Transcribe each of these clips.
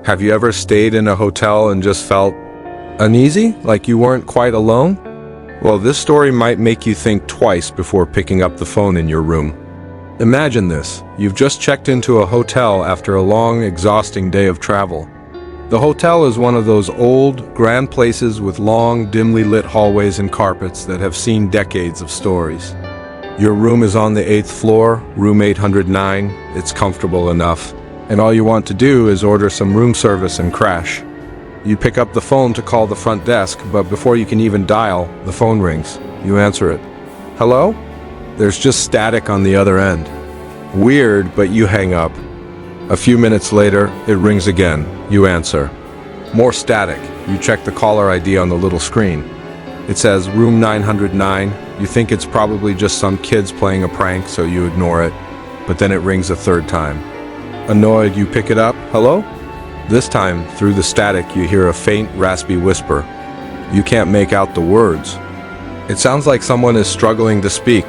Have you ever stayed in a hotel and just felt uneasy, like you weren't quite alone? Well, this story might make you think twice before picking up the phone in your room. Imagine this. You've just checked into a hotel after a long, exhausting day of travel. The hotel is one of those old, grand places with long, dimly lit hallways and carpets that have seen decades of stories. Your room is on the 8th floor, room 809. It's comfortable enough, and all you want to do is order some room service and crash. You pick up the phone to call the front desk, but before you can even dial, the phone rings. You answer it. Hello? There's just static on the other end. Weird, but you hang up. A few minutes later, it rings again. You answer. More static. You check the caller ID on the little screen. It says room 909. You think it's probably just some kids playing a prank, so you ignore it. But then it rings a third time. Annoyed, you pick it up. Hello? This time, through the static, you hear a faint, raspy whisper. You can't make out the words. It sounds like someone is struggling to speak.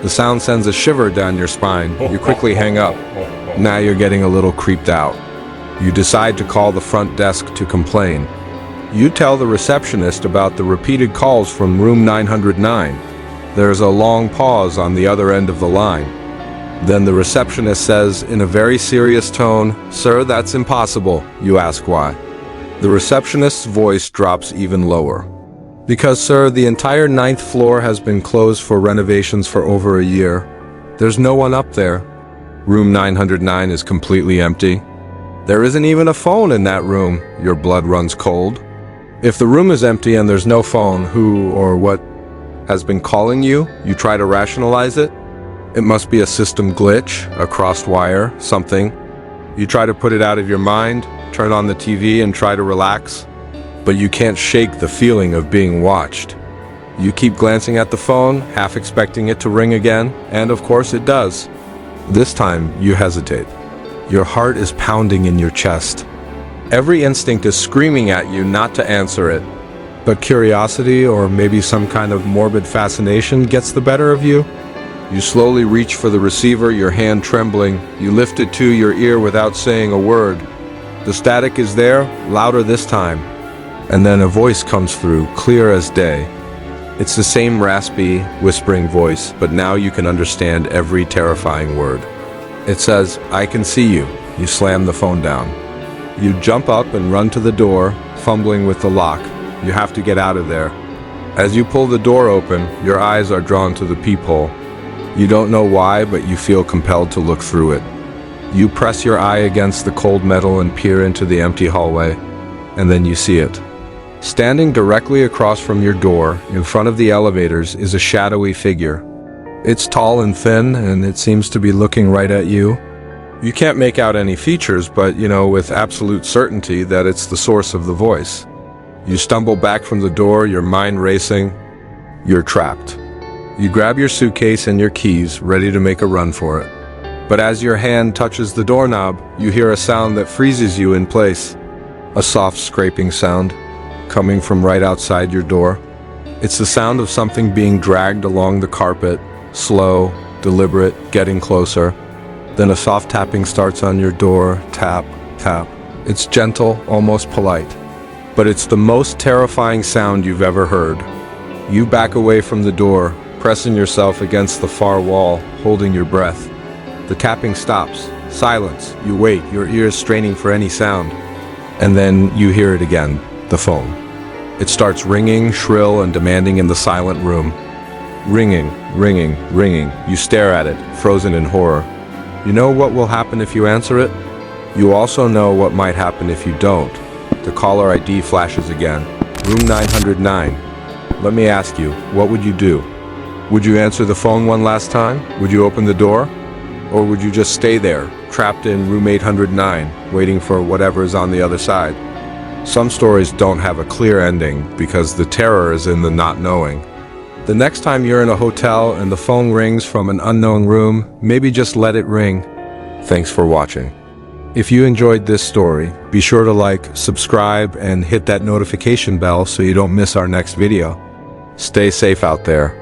The sound sends a shiver down your spine. You quickly hang up. Now you're getting a little creeped out. You decide to call the front desk to complain. You tell the receptionist about the repeated calls from room 909. There's a long pause on the other end of the line. Then the receptionist says in a very serious tone, "Sir, that's impossible." You ask why. The receptionist's voice drops even lower. "Because, sir, the entire 9th floor has been closed for renovations for over a year. There's no one up there. Room 909 is completely empty. There isn't even a phone in that room." Your blood runs cold. If the room is empty and there's no phone, who or what has been calling you? You try to rationalize it. It must be a system glitch, a crossed wire, something. You try to put it out of your mind, turn on the TV and try to relax, but you can't shake the feeling of being watched. You keep glancing at the phone, half expecting it to ring again, and of course it does. This time, you hesitate. Your heart is pounding in your chest. Every instinct is screaming at you not to answer it, but curiosity or maybe some kind of morbid fascination gets the better of you. You slowly reach for the receiver, your hand trembling. You lift it to your ear without saying a word. The static is there, louder this time. And then a voice comes through, clear as day. It's the same raspy, whispering voice, but now you can understand every terrifying word. It says, "I can see you." You slam the phone down. You jump up and run to the door, fumbling with the lock. You have to get out of there. As you pull the door open, your eyes are drawn to the peephole. You don't know why, but you feel compelled to look through it. You press your eye against the cold metal and peer into the empty hallway, and then you see it. Standing directly across from your door, in front of the elevators, is a shadowy figure. It's tall and thin, and it seems to be looking right at you. You can't make out any features, but you know with absolute certainty that it's the source of the voice. You stumble back from the door, your mind racing. You're trapped. You grab your suitcase and your keys, ready to make a run for it. But as your hand touches the doorknob, you hear a sound that freezes you in place. A soft scraping sound, coming from right outside your door. It's the sound of something being dragged along the carpet, slow, deliberate, getting closer. Then a soft tapping starts on your door, tap, tap. It's gentle, almost polite. But it's the most terrifying sound you've ever heard. You back away from the door, pressing yourself against the far wall, holding your breath. The tapping stops. Silence. You wait, your ears straining for any sound. And then you hear it again, the phone. It starts ringing, shrill and demanding in the silent room. Ringing, ringing, ringing. You stare at it, frozen in horror. You know what will happen if you answer it? You also know what might happen if you don't. The caller ID flashes again. Room 909. Let me ask you, what would you do? Would you answer the phone one last time? Would you open the door? Or would you just stay there, trapped in room 809, waiting for whatever is on the other side? Some stories don't have a clear ending because the terror is in the not knowing. The next time you're in a hotel and the phone rings from an unknown room, maybe just let it ring. Thanks for watching. If you enjoyed this story, be sure to like, subscribe, and hit that notification bell so you don't miss our next video. Stay safe out there.